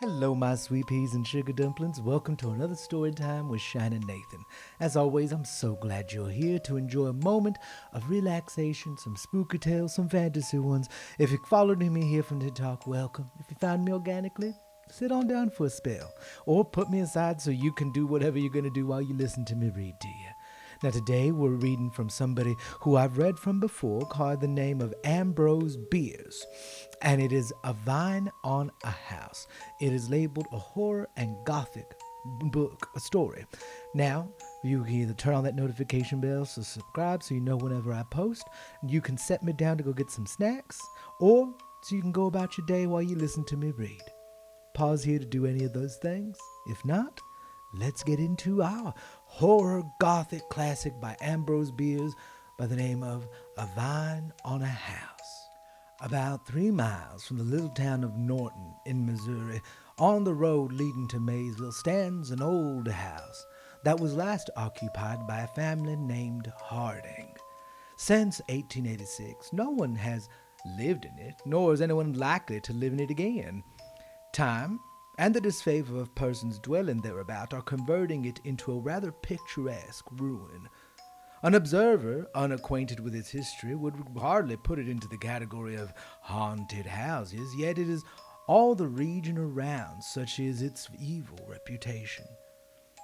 Hello, my sweet peas and sugar dumplings. Welcome to another story time with Shine and Nathan. As always, I'm so glad you're here to enjoy a moment of relaxation, some spooky tales, some fantasy ones. If you followed me here from TikTok, welcome. If you found me organically, sit on down for a spell. Or put me aside so you can do whatever you're going to do while you listen to me read to you. Now, today we're reading from somebody who I've read from before, called the name of Ambrose Bierce, and it is A Vine on a House. It is labeled a horror and Gothic book, a story. Now, you can either turn on that notification bell so subscribe so you know whenever I post. You can set me down to go get some snacks, or so you can go about your day while you listen to me read. Pause here to do any of those things. If not, let's get into our horror gothic classic by Ambrose Bierce by the name of A Vine on a House. About 3 miles from the little town of Norton in Missouri, on the road leading to Maysville, stands an old house that was last occupied by a family named Harding. Since 1886, no one has lived in it, nor is anyone likely to live in it again. Time and the disfavor of persons dwelling thereabout are converting it into a rather picturesque ruin. An observer unacquainted with its history would hardly put it into the category of haunted houses, yet it is all the region around, such is its evil reputation.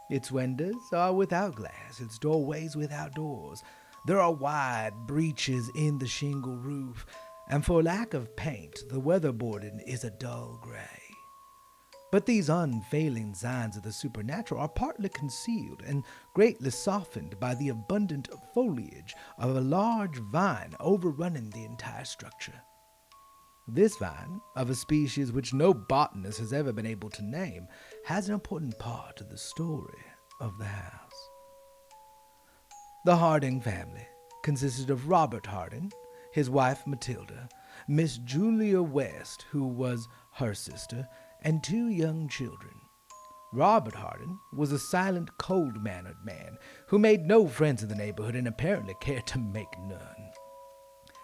Its windows are without glass, its doorways without doors. There are wide breaches in the shingle roof, and for lack of paint, the weatherboarding is a dull gray. But these unfailing signs of the supernatural are partly concealed and greatly softened by the abundant foliage of a large vine overrunning the entire structure. This vine, of a species which no botanist has ever been able to name, has an important part of the story of the house. The Harding family consisted of Robert Harding, his wife Matilda, Miss Julia West, who was her sister, and 2 young children. Robert Harding was a silent, cold-mannered man who made no friends in the neighborhood and apparently cared to make none.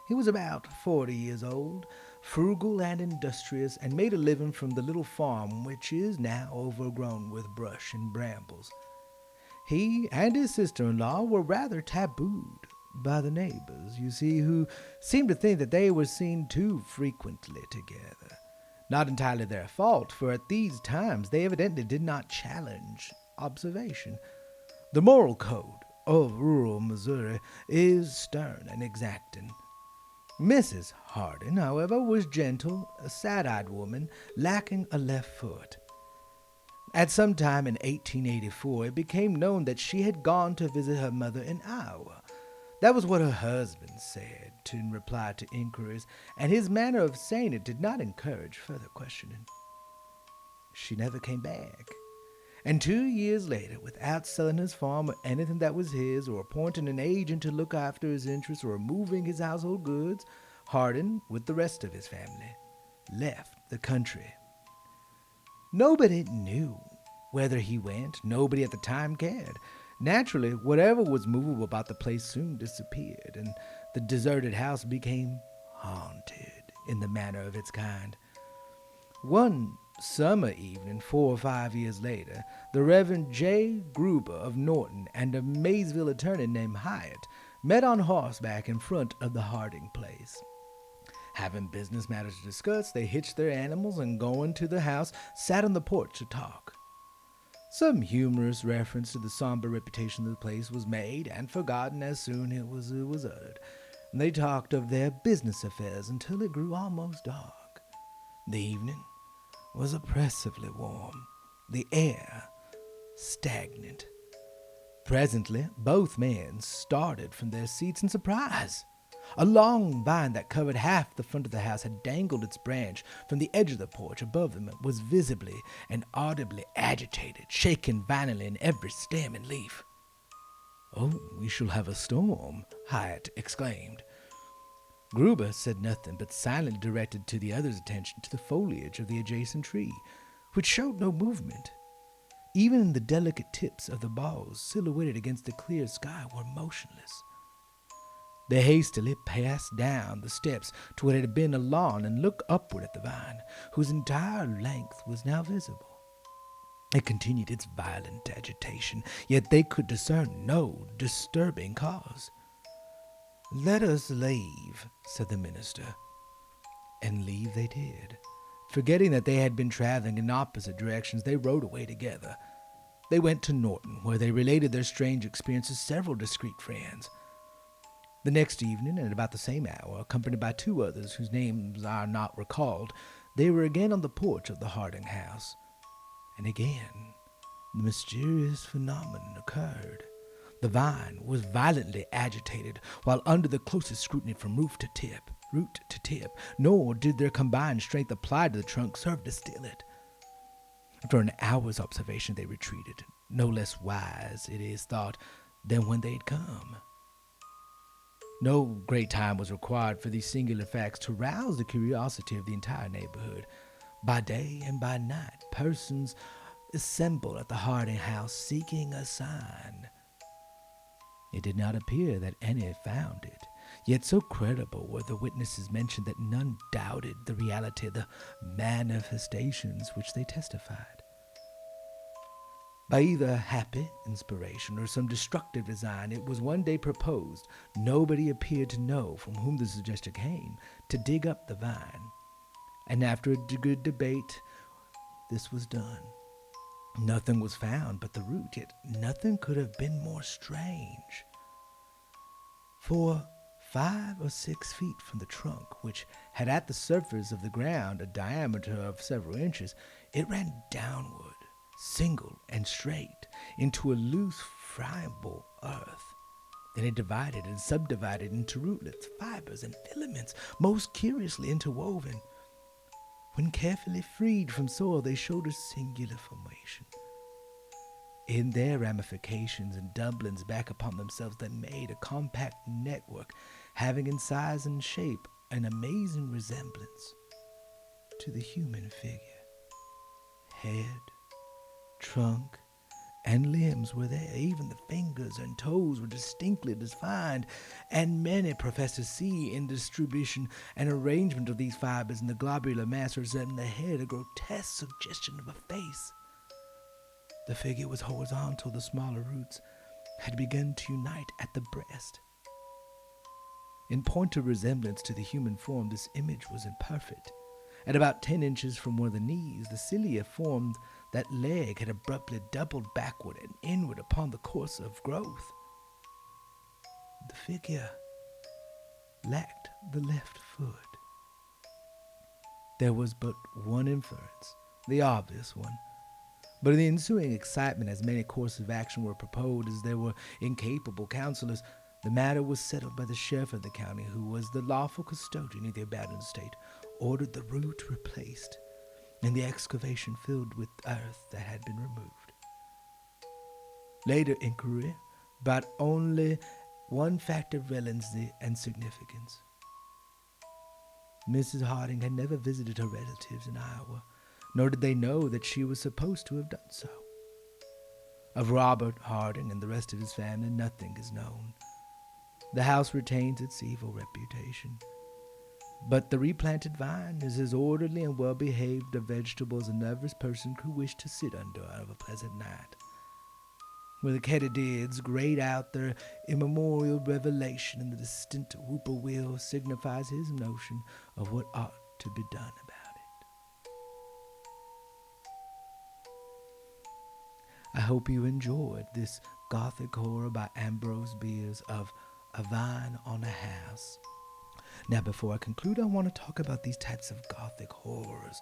He was about 40 years old, frugal and industrious, and made a living from the little farm which is now overgrown with brush and brambles. He and his sister-in-law were rather tabooed by the neighbors, you see, who seemed to think that they were seen too frequently together. Not entirely their fault, for at these times they evidently did not challenge observation. The moral code of rural Missouri is stern and exacting. Mrs. Harding, however, was gentle, a sad-eyed woman, lacking a left foot. At some time in 1884, it became known that she had gone to visit her mother in Iowa. That was what her husband said in reply to inquiries, and his manner of saying it did not encourage further questioning. She never came back, and 2 years later, without selling his farm or anything that was his, or appointing an agent to look after his interests, or moving his household goods, Harding, with the rest of his family, left the country. Nobody knew whether he went. Nobody at the time cared. Naturally, whatever was movable about the place soon disappeared, and the deserted house became haunted in the manner of its kind. One summer evening, 4 or 5 years later, the Reverend J. Gruber of Norton and a Maysville attorney named Hyatt met on horseback in front of the Harding place. Having business matters to discuss, they hitched their animals and, going to the house, sat on the porch to talk. Some humorous reference to the somber reputation of the place was made and forgotten as soon as it was uttered. And they talked of their business affairs until it grew almost dark. The evening was oppressively warm, the air stagnant. Presently, both men started from their seats in surprise. A long vine that covered half the front of the house had dangled its branch from the edge of the porch above them, was visibly and audibly agitated, shaking violently in every stem and leaf. "Oh, we shall have a storm," Hyatt exclaimed. Gruber said nothing, but silently directed to the other's attention to the foliage of the adjacent tree, which showed no movement. Even the delicate tips of the boughs, silhouetted against the clear sky, were motionless. They hastily passed down the steps to what had been a lawn and looked upward at the vine, whose entire length was now visible. It continued its violent agitation, yet they could discern no disturbing cause. "Let us leave," said the minister. And leave they did. Forgetting that they had been traveling in opposite directions, they rode away together. They went to Norton, where they related their strange experiences to several discreet friends. The next evening, at about the same hour, accompanied by two others whose names are not recalled, they were again on the porch of the Harding house. And again, the mysterious phenomenon occurred. The vine was violently agitated, while under the closest scrutiny from root to tip, nor did their combined strength applied to the trunk serve to still it. After an hour's observation, they retreated, no less wise, it is thought, than when they had come. No great time was required for these singular facts to rouse the curiosity of the entire neighborhood. By day and by night, persons assembled at the Harding house seeking a sign. It did not appear that any found it, yet so credible were the witnesses mentioned that none doubted the reality of the manifestations which they testified. By either happy inspiration or some destructive design, it was one day proposed, nobody appeared to know from whom the suggestion came, to dig up the vine. And after a good debate, this was done. Nothing was found but the root, yet nothing could have been more strange. For 5 or 6 feet from the trunk, which had at the surface of the ground a diameter of several inches, it ran downward, single and straight, into a loose, friable earth. Then it divided and subdivided into rootlets, fibers, and filaments, most curiously interwoven. When carefully freed from soil, they showed a singular formation. In their ramifications and doublings back upon themselves, they made a compact network, having in size and shape an amazing resemblance to the human figure. Head, trunk, and limbs were there. Even the fingers and toes were distinctly defined, and many professed to see in distribution and arrangement of these fibers in the globular mass resembling the head a grotesque suggestion of a face. The figure was horizontal. The smaller roots had begun to unite at the breast. In point of resemblance to the human form, this image was imperfect. At about 10 inches from one of the knees, the cilia formed that leg had abruptly doubled backward and inward upon the course of growth. The figure lacked the left foot. There was but one inference, the obvious one. But in the ensuing excitement, as many courses of action were proposed as there were incapable counselors, the matter was settled by the sheriff of the county, who was the lawful custodian of the abandoned estate, ordered the root replaced, and the excavation filled with earth that had been removed. Later inquiry brought only one fact of relevancy and significance. Mrs. Harding had never visited her relatives in Iowa, nor did they know that she was supposed to have done so. Of Robert Harding and the rest of his family, nothing is known. The house retains its evil reputation. But the replanted vine is as orderly and well-behaved a vegetable as a nervous person could wish to sit under of a pleasant night. Where the katydids grate out their immemorial revelation, and the distant whippoorwill signifies his notion of what ought to be done about it. I hope you enjoyed this Gothic horror by Ambrose Bierce of A Vine on a House. Now, before I conclude, I want to talk about these types of Gothic horrors,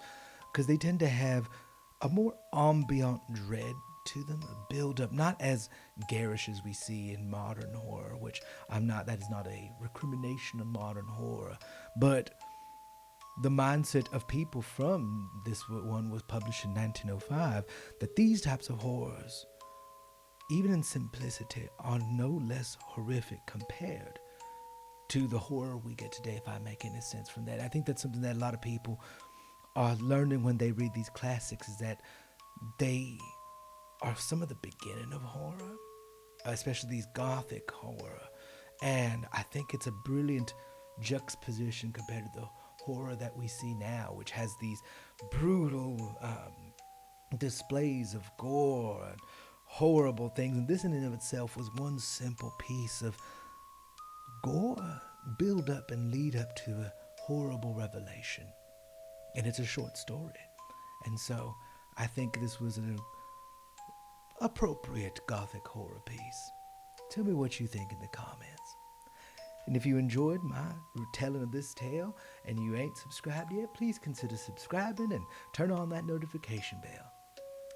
because they tend to have a more ambient dread to them, a build-up, not as garish as we see in modern horror, which that is not a recrimination of modern horror, but the mindset of people from this one was published in 1905, that these types of horrors, even in simplicity, are no less horrific compared to the horror we get today, if I make any sense from that. I think that's something that a lot of people are learning when they read these classics, is that they are some of the beginning of horror, especially these Gothic horror. And I think it's a brilliant juxtaposition compared to the horror that we see now, which has these brutal displays of gore and horrible things. And this in and of itself was one simple piece of gore build up and lead up to a horrible revelation. And it's a short story. And so I think this was an appropriate Gothic horror piece. Tell me what you think in the comments. And if you enjoyed my retelling of this tale and you ain't subscribed yet, please consider subscribing and turn on that notification bell.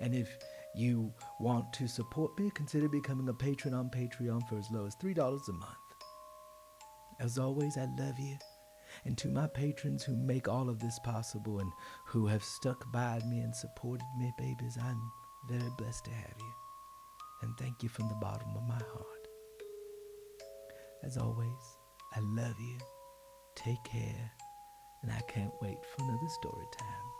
And if you want to support me, consider becoming a patron on Patreon for as low as $3 a month. As always, I love you. And to my patrons who make all of this possible and who have stuck by me and supported me, babies, I'm very blessed to have you. And thank you from the bottom of my heart. As always, I love you. Take care. And I can't wait for another story time.